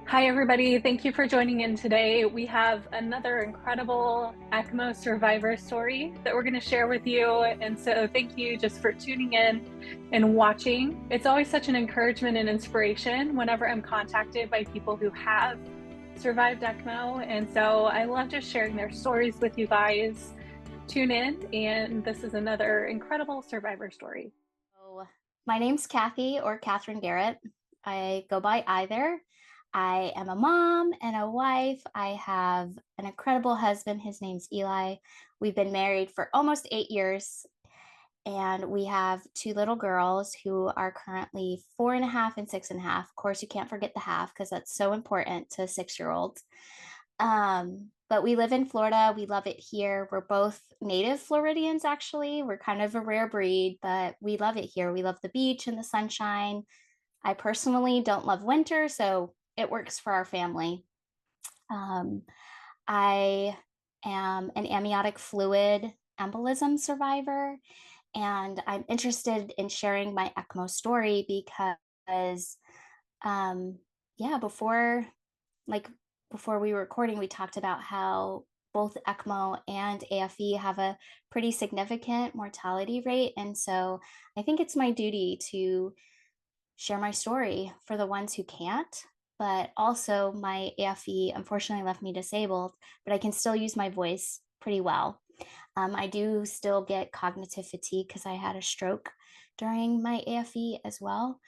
Hi, everybody. Thank you for joining in today. We have another incredible ECMO survivor story that we're going to share with you. And so, thank you just for tuning in and watching. It's always such an encouragement and inspiration whenever I'm contacted by people who have survived ECMO. And so, I love just sharing their stories with you guys. Tune in, and this is another incredible survivor story. So, my name's Kathy or Catherine Garrett. I go by either. I am a mom and a wife. I have an incredible husband. His name's Eli. We've been married for almost 8 years, and we have two little girls who are currently 4.5 and 6.5. Of course, you can't forget the half because that's so important to 6-year-olds. But we live in Florida. We love it here. We're both native Floridians, actually. We're kind of a rare breed, but we love it here. We love the beach and the sunshine. I personally don't love winter, so it works for our family. Um, I am an amniotic fluid embolism survivor, and I'm interested in sharing my ECMO story because, um, yeah, like before we were recording, we talked about how both ECMO and AFE have a pretty significant mortality rate. And so I think it's my duty to share my story for the ones who can't. But also, my AFE unfortunately left me disabled, but I can still use my voice pretty well. I do still get cognitive fatigue because I had a stroke during my AFE as well.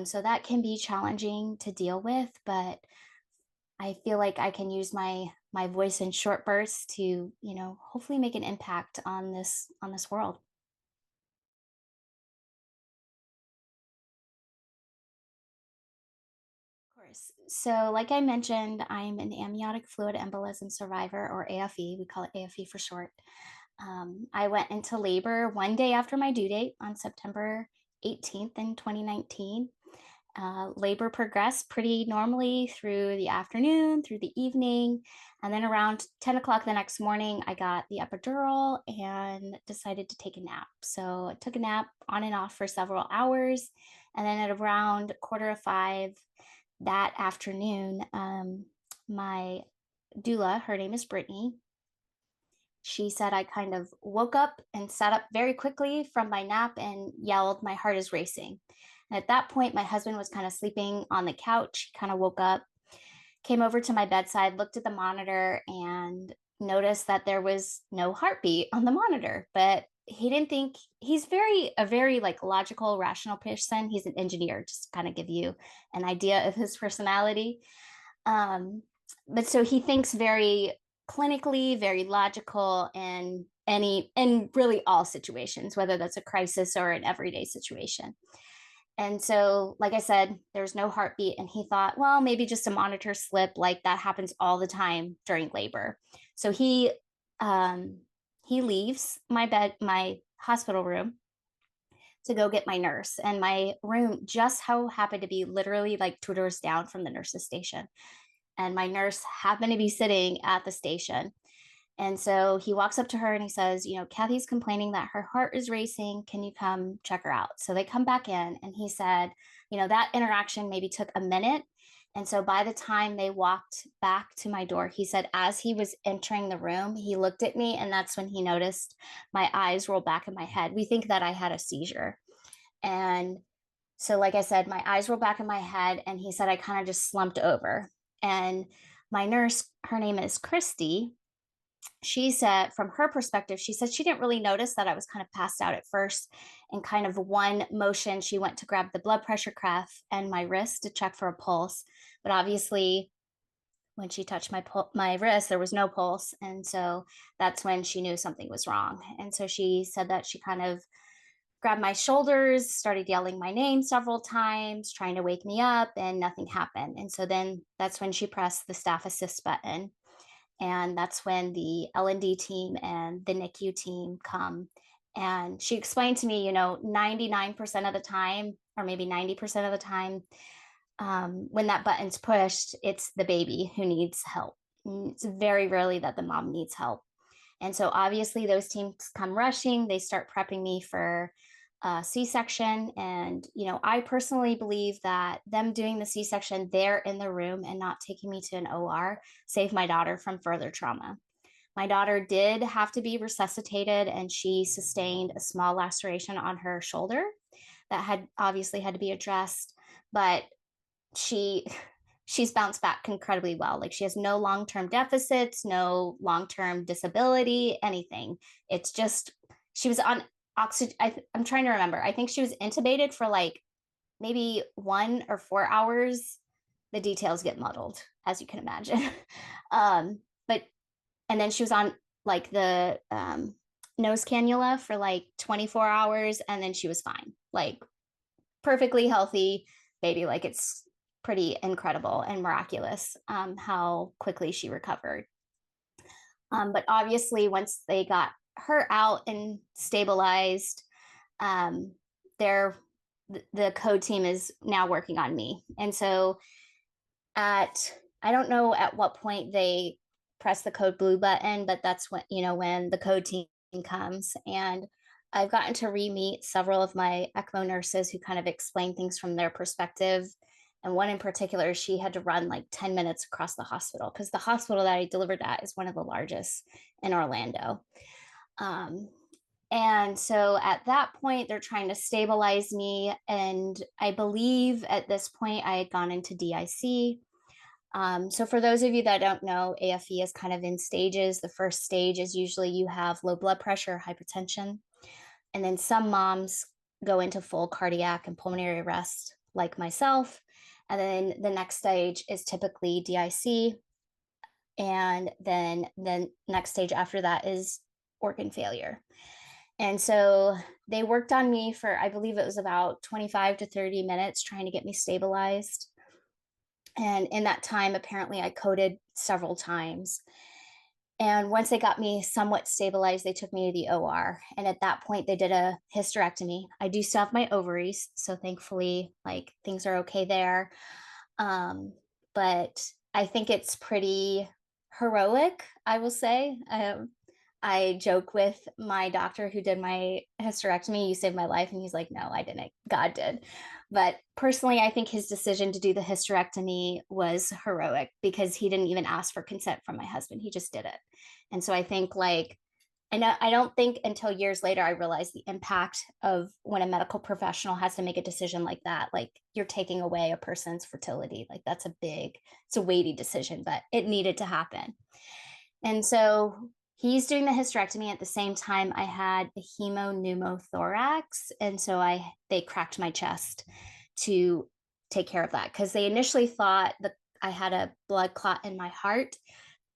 So that can be challenging to deal with, but I feel like I can use my voice in short bursts to, hopefully make an impact on this world. Of course. So, like I mentioned, I'm an amniotic fluid embolism survivor, or AFE. We call it AFE for short. I went into labor one day after my due date on September 18th in 2019. Labor progressed pretty normally through the afternoon, through the evening. And then around 10 o'clock the next morning, I got the epidural and decided to take a nap. So I took a nap on and off for several hours. And then at around 4:45 that afternoon, my doula, her name is Brittany, she said I kind of woke up and sat up very quickly from my nap and yelled, "My heart is racing." And at that point, my husband was kind of sleeping on the couch. He kind of woke up, came over to my bedside, looked at the monitor, and noticed that there was no heartbeat on the monitor. But he didn't think he's a very like logical, rational person. He's an engineer, just to kind of give you an idea of his personality. Um, but so he thinks very clinically, very logical in really all situations, whether that's a crisis or an everyday situation. And so, like I said, there's no heartbeat. And he thought, well, maybe just a monitor slip, like that happens all the time during labor. So he leaves my hospital room to go get my nurse. And my room just so happened to be literally like 2 doors down from the nurse's station. And my nurse happened to be sitting at the station. And so he walks up to her and he says, Kathy's complaining that her heart is racing. Can you come check her out? So they come back in, and he said, that interaction maybe took a minute. And so by the time they walked back to my door, he said, as he was entering the room, he looked at me, and that's when he noticed my eyes roll back in my head. We think that I had a seizure. And so, like I said, my eyes rolled back in my head, and he said I kind of just slumped over. And my nurse, her name is Christy, she said from her perspective, she said she didn't really notice that I was kind of passed out at first. And kind of one motion, she went to grab the blood pressure cuff and my wrist to check for a pulse. But obviously, when she touched my wrist, there was no pulse. And so that's when she knew something was wrong. And so she said that she kind of grabbed my shoulders, started yelling my name several times, trying to wake me up, and nothing happened. And so then that's when she pressed the staff assist button. And that's when the L&D team and the NICU team come. And she explained to me, 99% of the time, or maybe 90% of the time, when that button's pushed, it's the baby who needs help. It's very rarely that the mom needs help. And so obviously those teams come rushing. They start prepping me for C-section. And, I personally believe that them doing the C-section there in the room and not taking me to an OR saved my daughter from further trauma. My daughter did have to be resuscitated, and she sustained a small laceration on her shoulder that had obviously had to be addressed, but she's bounced back incredibly well. Like, she has no long-term deficits, no long-term disability, anything. It's just she was on oxygen. I'm trying to remember. I think she was intubated for like maybe 1 or 4 hours. The details get muddled, as you can imagine. But and then she was on like the nose cannula for like 24 hours, and then she was fine, like perfectly healthy baby. Like, it's pretty incredible and miraculous how quickly she recovered. But obviously, once they got her out and stabilized, they're the code team is now working on me. And so I don't know at what point they press the code blue button, but that's when the code team comes. And I've gotten to re-meet several of my ECMO nurses who kind of explain things from their perspective. And one in particular, she had to run like 10 minutes across the hospital, because the hospital that I delivered at is one of the largest in Orlando. And so at that point, they're trying to stabilize me. And I believe at this point, I had gone into DIC. So for those of you that don't know, AFE is kind of in stages. The first stage is usually you have low blood pressure, hypertension. And then some moms go into full cardiac and pulmonary arrest, like myself. And then the next stage is typically DIC. And then the next stage after that is organ failure. And so they worked on me for, I believe it was about 25 to 30 minutes trying to get me stabilized. And in that time, apparently I coded several times. And once they got me somewhat stabilized, they took me to the OR. And at that point, they did a hysterectomy. I do still have my ovaries, so thankfully, like, things are okay there. But I think it's pretty heroic, I will say. I joke with my doctor who did my hysterectomy, "You saved my life." And he's like, "No, I didn't. God did." But personally, I think his decision to do the hysterectomy was heroic, because he didn't even ask for consent from my husband. He just did it. And so I think, like, I don't think until years later I realized the impact of when a medical professional has to make a decision like that. Like, you're taking away a person's fertility. Like, it's a weighty decision, but it needed to happen. And so he's doing the hysterectomy. At the same time, I had a hemopneumothorax. And so they cracked my chest to take care of that, because they initially thought that I had a blood clot in my heart,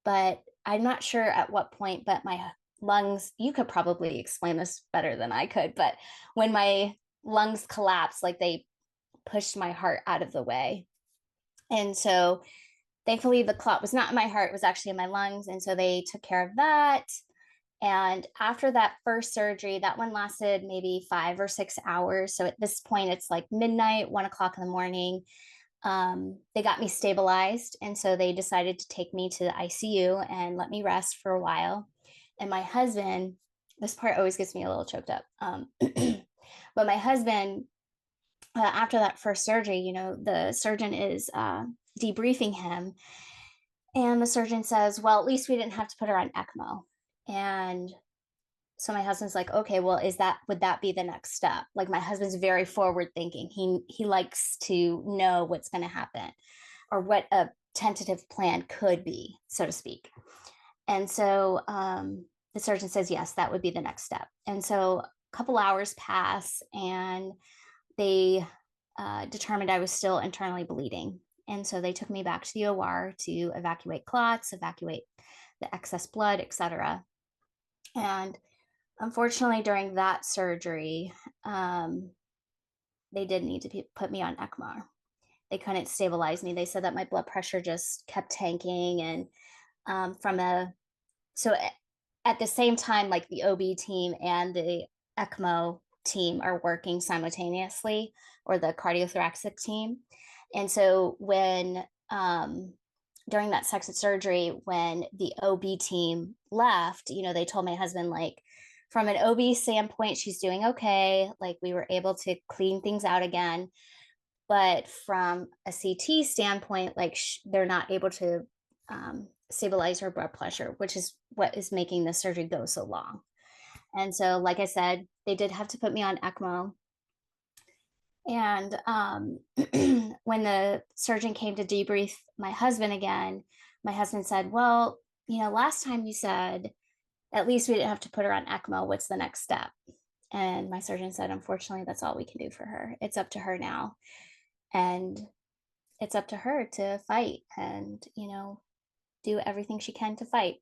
but I'm not sure at what point. But my lungs, you could probably explain this better than I could, but when my lungs collapsed, like, they pushed my heart out of the way. And so thankfully, the clot was not in my heart, it was actually in my lungs. And so they took care of that. And after that first surgery, that one lasted maybe 5 or 6 hours. So at this point, it's like midnight, 1 o'clock in the morning. They got me stabilized. And so they decided to take me to the ICU and let me rest for a while. And my husband, this part always gets me a little choked up. But my husband, after that first surgery, the surgeon is debriefing him. And the surgeon says, "Well, at least we didn't have to put her on ECMO." And so my husband's like, "Okay, well, would that be the next step?" Like, my husband's very forward thinking. He likes to know what's going to happen, or what a tentative plan could be, so to speak. And so the surgeon says, yes, that would be the next step. And so a couple hours pass, and they determined I was still internally bleeding. And so they took me back to the OR to evacuate clots, evacuate the excess blood, etc. And unfortunately, during that surgery, they did need to put me on ECMO. They couldn't stabilize me. They said that my blood pressure just kept tanking. And so at the same time, like, the OB team and the ECMO team are working simultaneously, or the cardiothoracic team. And so during that second surgery, when the OB team left, they told my husband, like, from an OB standpoint, she's doing okay. Like we were able to clean things out again. But from a CT standpoint, like they're not able to stabilize her blood pressure, which is what is making the surgery go so long. And so, like I said, they did have to put me on ECMO. And when the surgeon came to debrief my husband again, my husband said, well, last time you said at least we didn't have to put her on ECMO. What's the next step? And my surgeon said, unfortunately, that's all we can do for her. It's up to her now. And it's up to her to fight and, do everything she can to fight.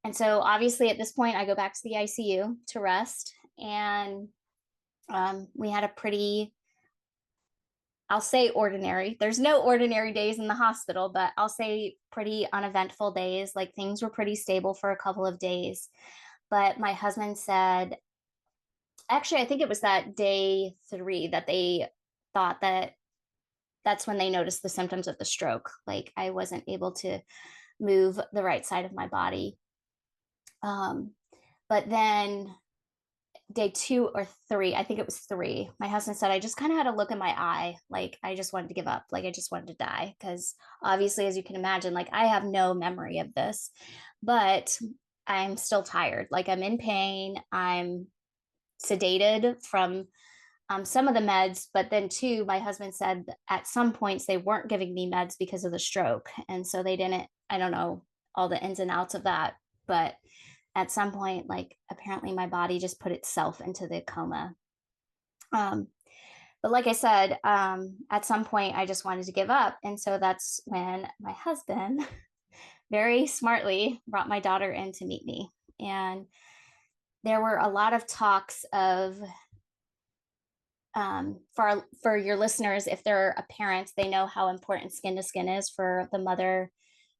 And so obviously at this point, I go back to the ICU to rest. And we had a pretty, I'll say ordinary. There's no ordinary days in the hospital, but I'll say pretty uneventful days. Like things were pretty stable for a couple of days. But my husband said, actually, I think it was that day 3 that they thought that's when they noticed the symptoms of the stroke. Like I wasn't able to move the right side of my body. But then day 2 or 3, I think it was 3, my husband said, I just kind of had a look in my eye. Like I just wanted to give up. Like I just wanted to die. Because obviously, as you can imagine, like I have no memory of this, but I'm still tired. Like I'm in pain. I'm sedated from some of the meds, but then too, my husband said at some points they weren't giving me meds because of the stroke. And so they didn't, I don't know all the ins and outs of that, but at some point, like apparently my body just put itself into the coma. But like I said, at some point I just wanted to give up. And so that's when my husband very smartly brought my daughter in to meet me. And there were a lot of talks of, for your listeners, if they're a parent, they know how important skin to skin is for the mother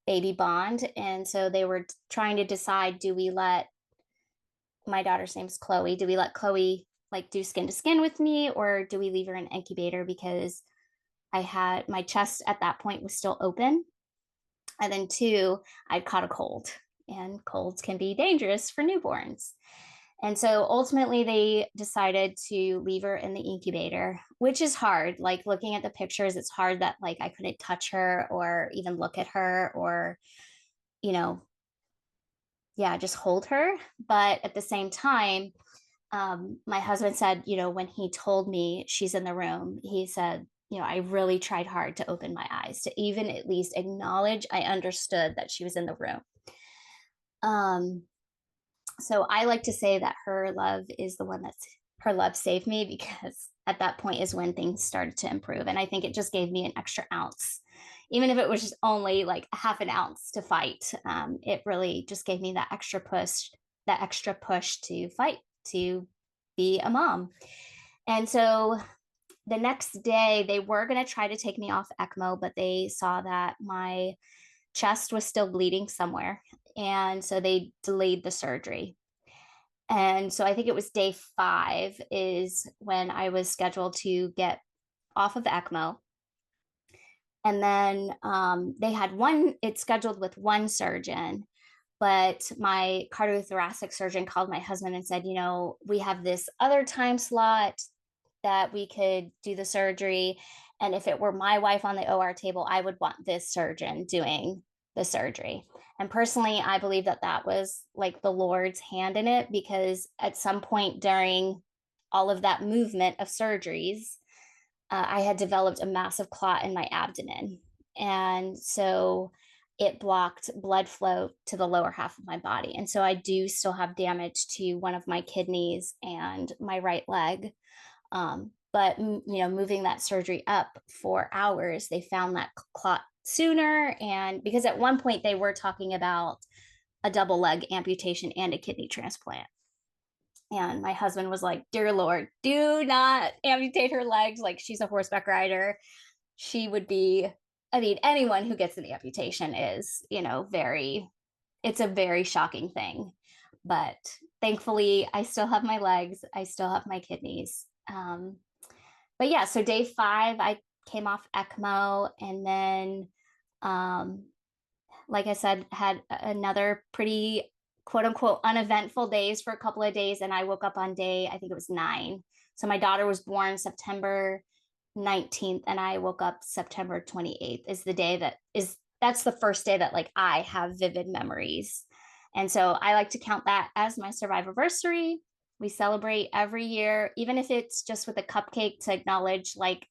baby bond. And so they were trying to decide, do we let, my daughter's name's Chloe, do we let Chloe like do skin to skin with me, or do we leave her in an incubator? Because I had my chest at that point was still open. And then 2, I'd caught a cold, and colds can be dangerous for newborns. And so ultimately they decided to leave her in the incubator, which is hard. Like looking at the pictures, it's hard that like I couldn't touch her or even look at her or, just hold her. But at the same time, my husband said, when he told me she's in the room, he said, I really tried hard to open my eyes to even at least acknowledge I understood that she was in the room. So I like to say that her love is the one her love saved me, because at that point is when things started to improve. And I think it just gave me an extra ounce, even if it was just only like a half an ounce to fight. It really just gave me that extra push to fight, to be a mom. And so the next day they were going to try to take me off ECMO, but they saw that my chest was still bleeding somewhere. And so they delayed the surgery. And so I think it was day 5 is when I was scheduled to get off of ECMO. And then they had it's scheduled with one surgeon, but my cardiothoracic surgeon called my husband and said, we have this other time slot that we could do the surgery. And if it were my wife on the OR table, I would want this surgeon doing the surgery. And personally, I believe that was like the Lord's hand in it, because at some point during all of that movement of surgeries, I had developed a massive clot in my abdomen. And so it blocked blood flow to the lower half of my body. And so I do still have damage to one of my kidneys and my right leg. But moving that surgery up 4 hours, they found that clot sooner. And because at one point they were talking about a double leg amputation and a kidney transplant. And my husband was like, dear Lord, do not amputate her legs. Like, she's a horseback rider. She would be, anyone who gets an amputation is, it's a very shocking thing. But thankfully, I still have my legs. I still have my kidneys. But yeah, so day 5, I came off ECMO, and then, like I said, had another pretty quote unquote uneventful days for a couple of days. And I woke up on day, I think it was 9. So my daughter was born September 19th and I woke up September 28th is the day that's the first day that like I have vivid memories. And so I like to count that as my survivorversary. We celebrate every year, even if it's just with a cupcake to acknowledge like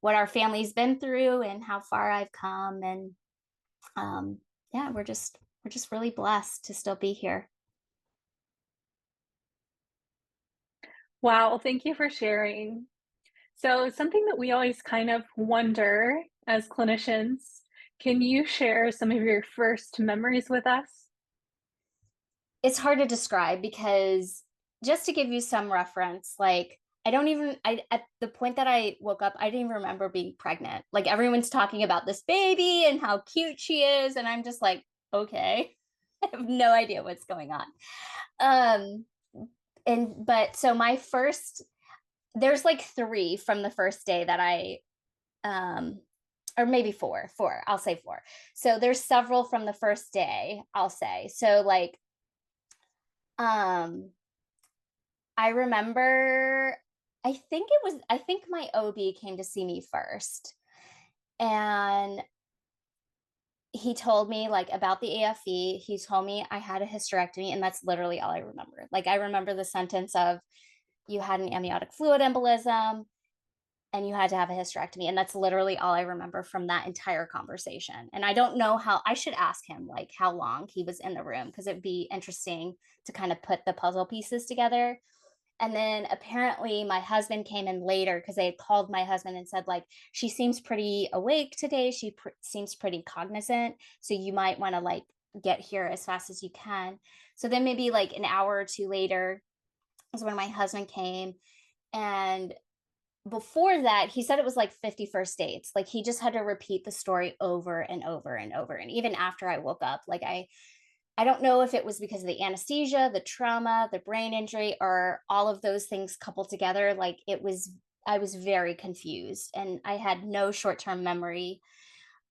what our family's been through and how far I've come. And yeah, we're just really blessed to still be here. Wow, thank you for sharing. So, something that we always kind of wonder as clinicians, can you share some of your first memories with us? It's hard to describe because just to give you some reference, like I don't even I at the point that I woke up, I didn't even remember being pregnant. Like everyone's talking about this baby and how cute she is, and I'm just like, okay. I have no idea what's going on. Um and but so my first there's like 3 from the first day that I um or maybe four, I'll say 4. So there's several from the first day, I'll say. So like um I remember, I think my OB came to see me first. And he told me like about the AFE. He told me I had a hysterectomy, and that's literally all I remember. Like, I remember the sentence of, you had an amniotic fluid embolism and you had to have a hysterectomy. And that's literally all I remember from that entire conversation. And I don't know how, I should ask him like how long he was in the room, because it'd be interesting to kind of put the puzzle pieces together. And then apparently my husband came in later because they had called my husband and said, like, she seems pretty awake today. Seems pretty cognizant. So you might want to like get here as fast as you can. So then maybe like an hour or two later is when my husband came. And before that, he said it was like 51st dates. Like he just had to repeat the story over and over and over. And even after I woke up, like I don't know if it was because of the anesthesia, the trauma, the brain injury, or all of those things coupled together. Like I was very confused and I had no short term memory.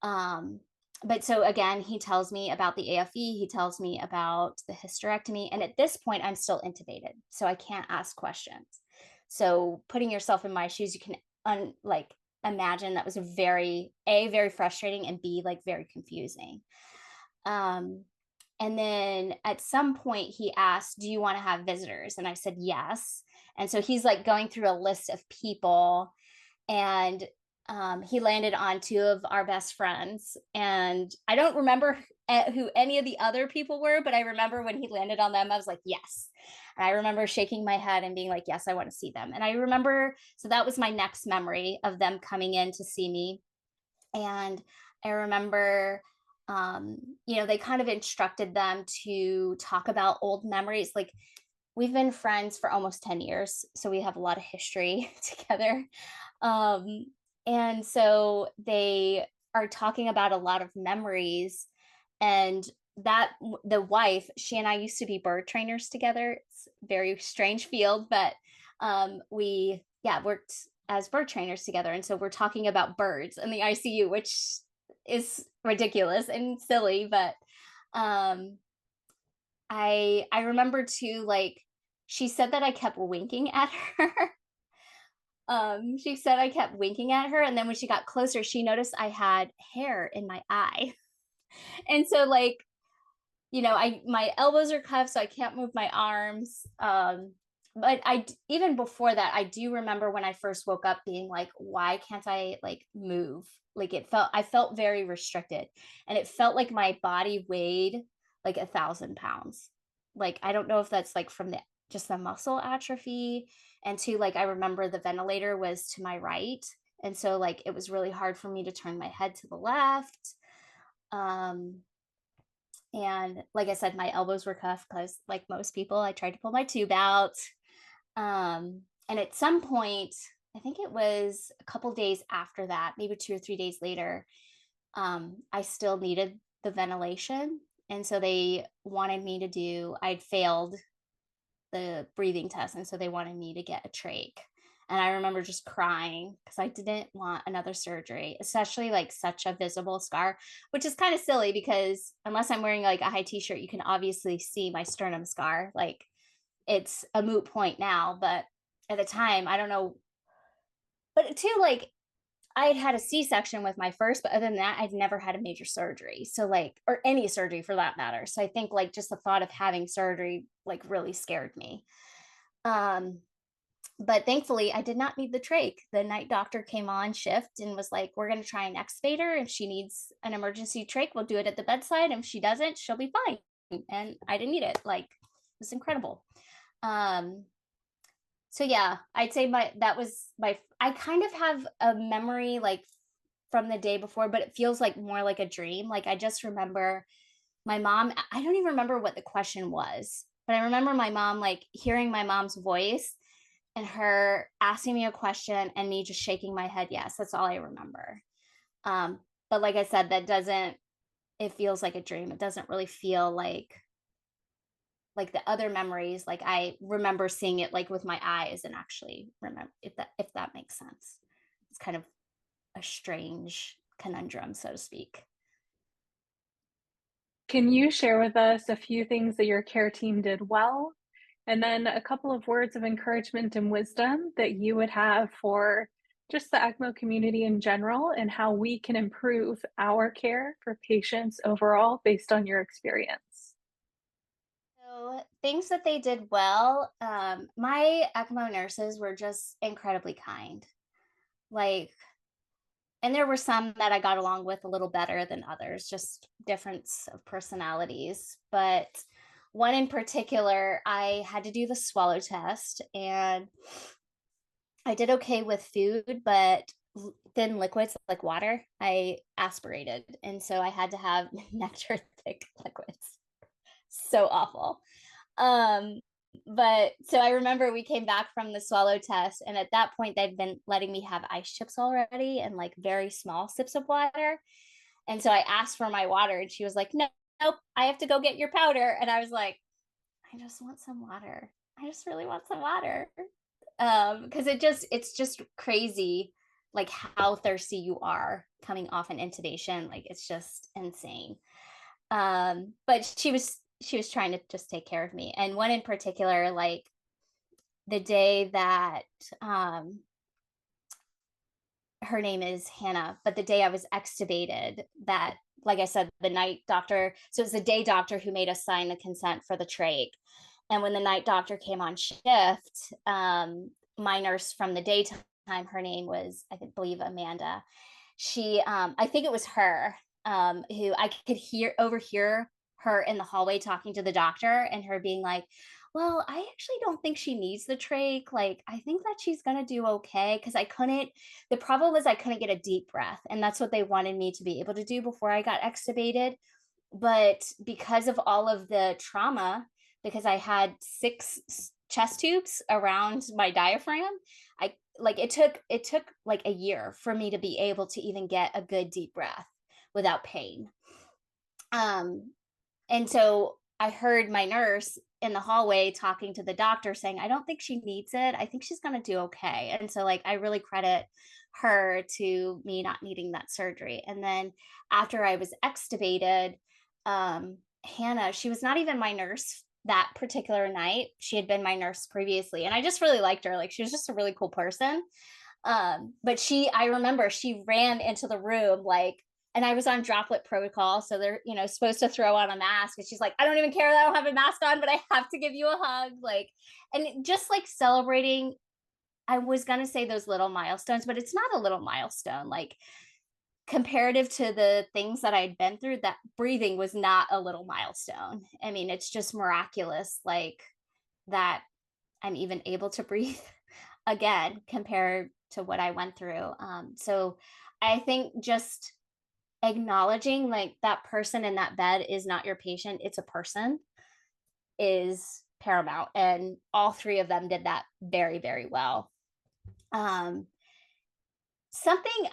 Um, but so again, he tells me about the AFE, he tells me about the hysterectomy. And at this point, I'm still intubated, so I can't ask questions. So putting yourself in my shoes, you can like imagine that was very frustrating, and B, like very confusing. Um, and then at some point he asked, do you want to have visitors? And I said, yes. And so he's like going through a list of people, and he landed on 2 of our best friends. And I don't remember who any of the other people were, but I remember when he landed on them, I was like, yes. And I remember shaking my head and being like, yes, I want to see them. And I remember, so that was my next memory of them coming in to see me. And I remember, they kind of instructed them to talk about old memories. Like, we've been friends for almost 10 years, so we have a lot of history together. Um, and so they are talking about a lot of memories. And that the wife, she and I used to be bird trainers together. It's a very strange field, but we, yeah, worked as bird trainers together. And so we're talking about birds in the ICU, which is ridiculous and silly, but um I remember too, like, she said that I kept winking at her. She said I kept winking at her, and then when she got closer, she noticed I had hair in my eye. And so like, I my elbows are cuffed, so I can't move my arms. But even before that, I do remember when I first woke up being like, why can't I like move? Like I felt very restricted, and it felt like my body weighed like 1,000 pounds. Like I don't know if that's like from the muscle atrophy, and to like I remember the ventilator was to my right, and so like it was really hard for me to turn my head to the left. Um, and like I said, my elbows were cuffed because, like most people, I tried to pull my tube out. And at some point, I think it was a couple days after that, maybe 2 or 3 days later, I still needed the ventilation. And so they wanted me to I'd failed the breathing test. And so they wanted me to get a trach. And I remember just crying because I didn't want another surgery, especially like such a visible scar, which is kind of silly because unless I'm wearing like a high t-shirt, you can obviously see my sternum scar. Like it's a moot point now, but at the time, I don't know. But too, like I had had a C-section with my first, but other than that, I'd never had a major surgery. So like, or any surgery for that matter. So I think like just the thought of having surgery like really scared me. Um, but thankfully I did not need the trach. The night doctor came on shift and was like, we're going to try and extubate her. If she needs an emergency trach, we'll do it at the bedside. If she doesn't, she'll be fine. And I didn't need it. Like, it was incredible. Um, so yeah, I'd say that was I kind of have a memory like from the day before, but it feels like more like a dream. Like I just remember my mom, I don't even remember what the question was, but I remember my mom, like hearing my mom's voice and her asking me a question and me just shaking my head. Yes, that's all I remember. Um, but like I said, it feels like a dream. It doesn't really feel like the other memories. Like I remember seeing it like with my eyes and actually remember if that makes sense. It's kind of a strange conundrum, so to speak. Can you share with us a few things that your care team did well? And then a couple of words of encouragement and wisdom that you would have for just the ECMO community in general and how we can improve our care for patients overall based on your experience. So things that they did well, my ECMO nurses were just incredibly kind. Like, and there were some that I got along with a little better than others, just difference of personalities. But one in particular, I had to do the swallow test, and I did okay with food, but thin liquids like water, I aspirated. And so I had to have nectar thick liquids. So awful. Um, but so I remember we came back from the swallow test, and at that point, they'd been letting me have ice chips already and like very small sips of water. And so I asked for my water, and she was like, no, nope, I have to go get your powder. And I was like, I just want some water. I just really want some water. Because it's just crazy like how thirsty you are coming off an intubation. Like it's just insane. But she was trying to just take care of me. And one in particular, like the day that her name is Hannah, but the day I was extubated, that like I said, the night doctor, so it was the day doctor who made us sign the consent for the trach. And when the night doctor came on shift, my nurse from the daytime, her name was, I believe, Amanda. I think it was her, who I could overhear her in the hallway talking to the doctor and her being like, well, I actually don't think she needs the trach. Like, I think that she's going to do okay. Cause the problem was I couldn't get a deep breath. And that's what they wanted me to be able to do before I got extubated. But because of all of the trauma, because I had 6 chest tubes around my diaphragm, it took like a year for me to be able to even get a good deep breath without pain. Um, and so I heard my nurse in the hallway talking to the doctor saying, I don't think she needs it. I think she's going to do okay. And so, like, I really credit her to me not needing that surgery. And then after I was extubated, Hannah, she was not even my nurse that particular night. She had been my nurse previously. And I just really liked her. Like, she was just a really cool person. But I remember she ran into the room like, and I was on droplet protocol. So they're, supposed to throw on a mask. And she's like, I don't even care that I don't have a mask on, but I have to give you a hug. Like, and just like celebrating, I was going to say those little milestones, but it's not a little milestone. Like, comparative to the things that I'd been through, that breathing was not a little milestone. I mean, it's just miraculous, like that I'm even able to breathe again compared to what I went through. So I think just acknowledging like that person in that bed is not your patient, it's a person, is paramount. And all 3 of them did that very, very well. Something,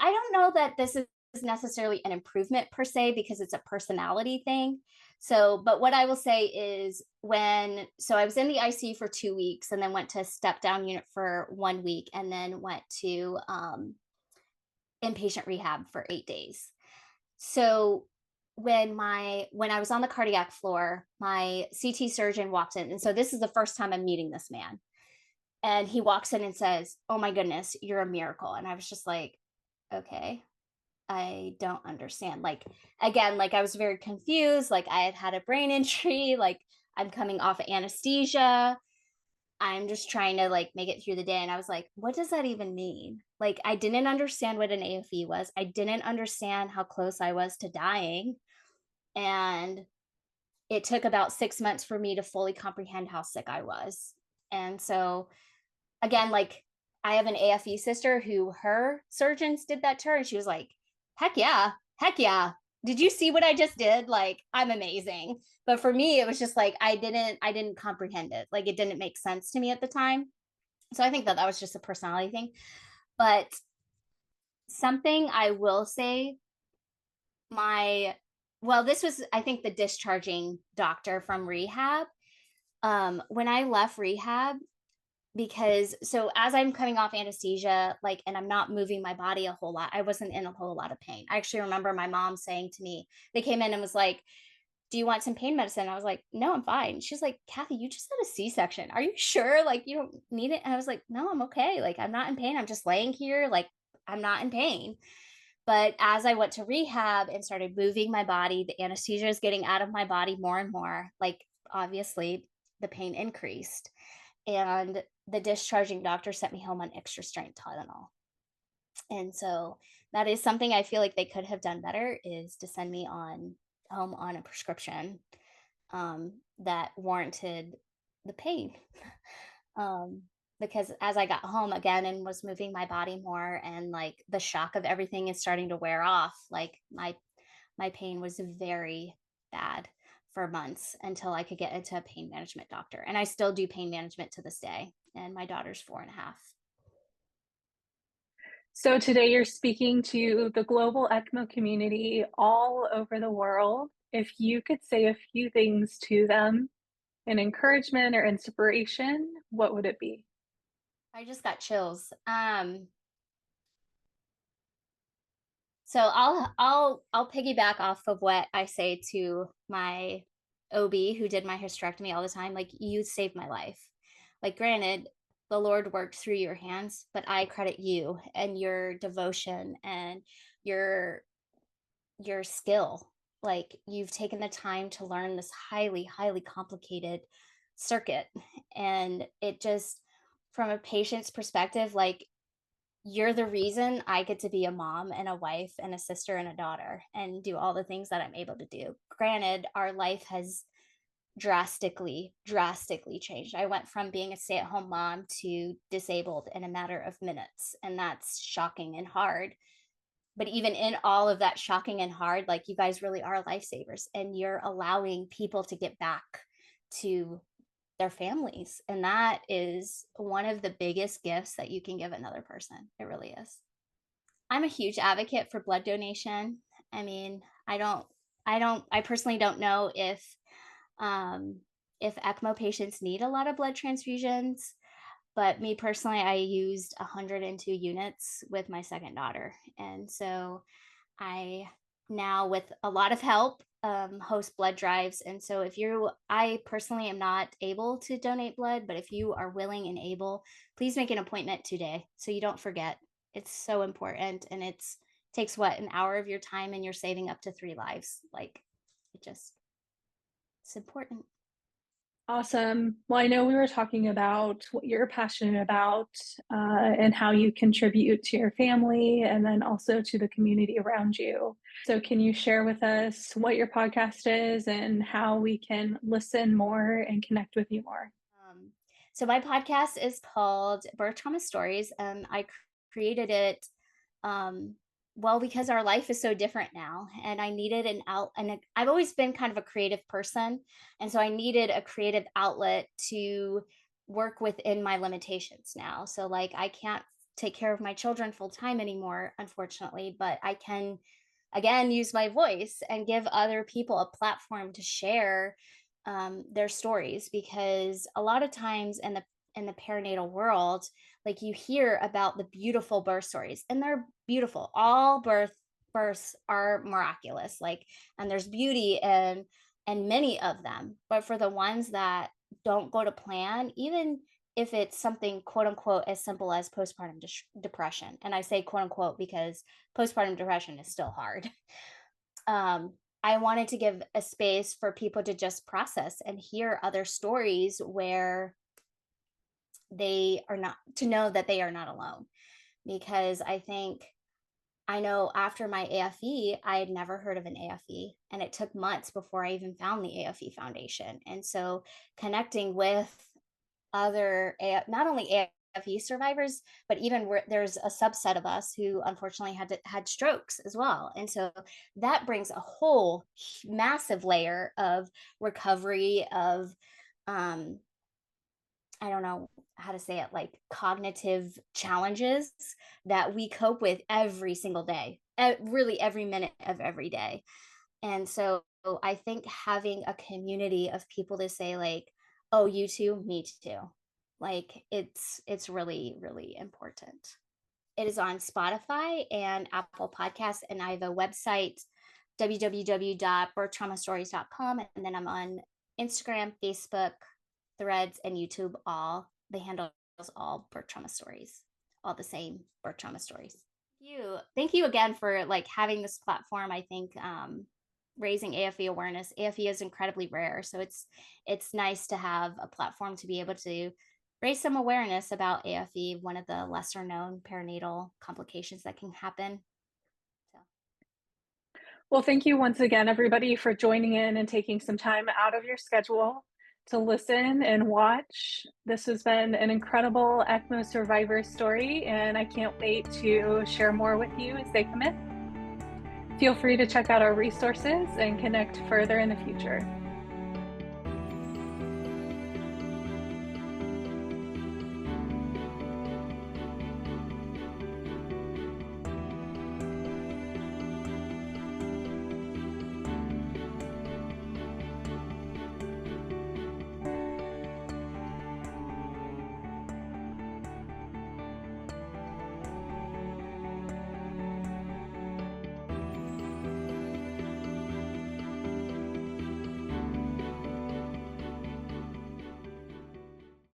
I don't know that this is necessarily an improvement per se because it's a personality thing. So, but what I will say is so I was in the ICU for 2 weeks and then went to step down unit for 1 week and then went to inpatient rehab for 8 days. So when I was on the cardiac floor, my CT surgeon walked in. And so this is the first time I'm meeting this man. And he walks in and says, "Oh my goodness, you're a miracle." And I was just like, okay, I don't understand. Like, again, like I was very confused. Like I had had a brain injury. Like I'm coming off of anesthesia. I'm just trying to like make it through the day. And I was like, what does that even mean? Like, I didn't understand what an AFE was. I didn't understand how close I was to dying. And it took about 6 months for me to fully comprehend how sick I was. And so, again, like I have an AFE sister who her surgeons did that to her, and she was like, heck yeah, heck yeah. Did you see what I just did? Like, I'm amazing. But for me, it was just like I didn't comprehend it. Like it didn't make sense to me at the time. So I think that was just a personality thing. But something I will say, this was, I think, the discharging doctor from rehab. When I left rehab, because so as I'm coming off anesthesia, like, and I'm not moving my body a whole lot, I wasn't in a whole lot of pain. I actually remember my mom saying to me, they came in and was like, "Do you want some pain medicine?" I was like, "No, I'm fine." She's like, "Kathy, you just had a C-section. Are you sure? Like, you don't need it?" And I was like, "No, I'm okay. Like, I'm not in pain. I'm just laying here. Like, I'm not in pain." But as I went to rehab and started moving my body, the anesthesia is getting out of my body more and more. Like, obviously, the pain increased. And the discharging doctor sent me home on extra strength Tylenol. And so that is something I feel like they could have done better, is to send me on home on a prescription that warranted the pain. um, because as I got home again and was moving my body more, and like the shock of everything is starting to wear off, like my pain was very bad for months until I could get into a pain management doctor. And I still do pain management to this day. And my daughter's 4.5. So today you're speaking to the global ECMO community all over the world. If you could say a few things to them, an encouragement or inspiration, what would it be? I just got chills. So I'll piggyback off of what I say to my OB who did my hysterectomy all the time. Like, you saved my life. Like, granted, the Lord worked through your hands, but I credit you and your devotion and your your skill. Like, you've taken the time to learn this highly, highly complicated circuit. And it just, from a patient's perspective, like, you're the reason I get to be a mom and a wife and a sister and a daughter and do all the things that I'm able to do. Granted, our life has drastically, drastically changed. I went from being a stay-at-home mom to disabled in a matter of minutes, and that's shocking and hard. But even in all of that shocking and hard, like, you guys really are lifesavers, and you're allowing people to get back to their families. And that is one of the biggest gifts that you can give another person. It really is. I'm a huge advocate for blood donation. I mean, I personally don't know if ECMO patients need a lot of blood transfusions, but me personally, I used 102 units with my second daughter. And so I now, with a lot of help, host blood drives. And so I personally am not able to donate blood, but if you are willing and able, please make an appointment today so you don't forget. It's so important. And takes what, an hour of your time, and you're saving up to 3 lives. Like, it's important. Awesome. Well, I know we were talking about what you're passionate about and how you contribute to your family and then also to the community around you. So, can you share with us what your podcast is and how we can listen more and connect with you more? So, my podcast is called Birth Trauma Stories. I created it because our life is so different now, and I needed I've always been kind of a creative person, and so I needed a creative outlet to work within my limitations now. So, like, I can't take care of my children full time anymore, unfortunately, but I can again, use my voice and give other people a platform to share their stories, because a lot of times in the perinatal world, like, you hear about the beautiful birth stories, and they're beautiful. All births are miraculous, like, and there's beauty in many of them. But for the ones that don't go to plan, even if it's something quote unquote as simple as postpartum depression, and I say quote unquote because postpartum depression is still hard. I wanted to give a space for people to just process and hear other stories where they are not, to know that they are not alone. Because I know after my AFE, I had never heard of an AFE, and it took months before I even found the AFE Foundation. And so connecting with other, not only AFE survivors, but even where there's a subset of us who unfortunately had strokes as well. And so that brings a whole massive layer of recovery, of I don't know how to say it, like cognitive challenges that we cope with every single day, really every minute of every day. And so I think having a community of people to say, like, oh, you too, me too, like, it's really, really important. It is on Spotify and Apple Podcasts, and I have a website, www.birthtraumastories.com, and then I'm on Instagram, Facebook, Threads, and YouTube. All the handles, all birth trauma stories, all the same birth trauma stories. Thank you again for like having this platform. I think raising AFE awareness. AFE is incredibly rare, so it's nice to have a platform to be able to raise some awareness about AFE, one of the lesser known perinatal complications that can happen. So. Well, thank you once again, everybody, for joining in and taking some time out of your schedule to listen and watch. This has been an incredible ECMO survivor story, and I can't wait to share more with you as they come in. Feel free to check out our resources and connect further in the future.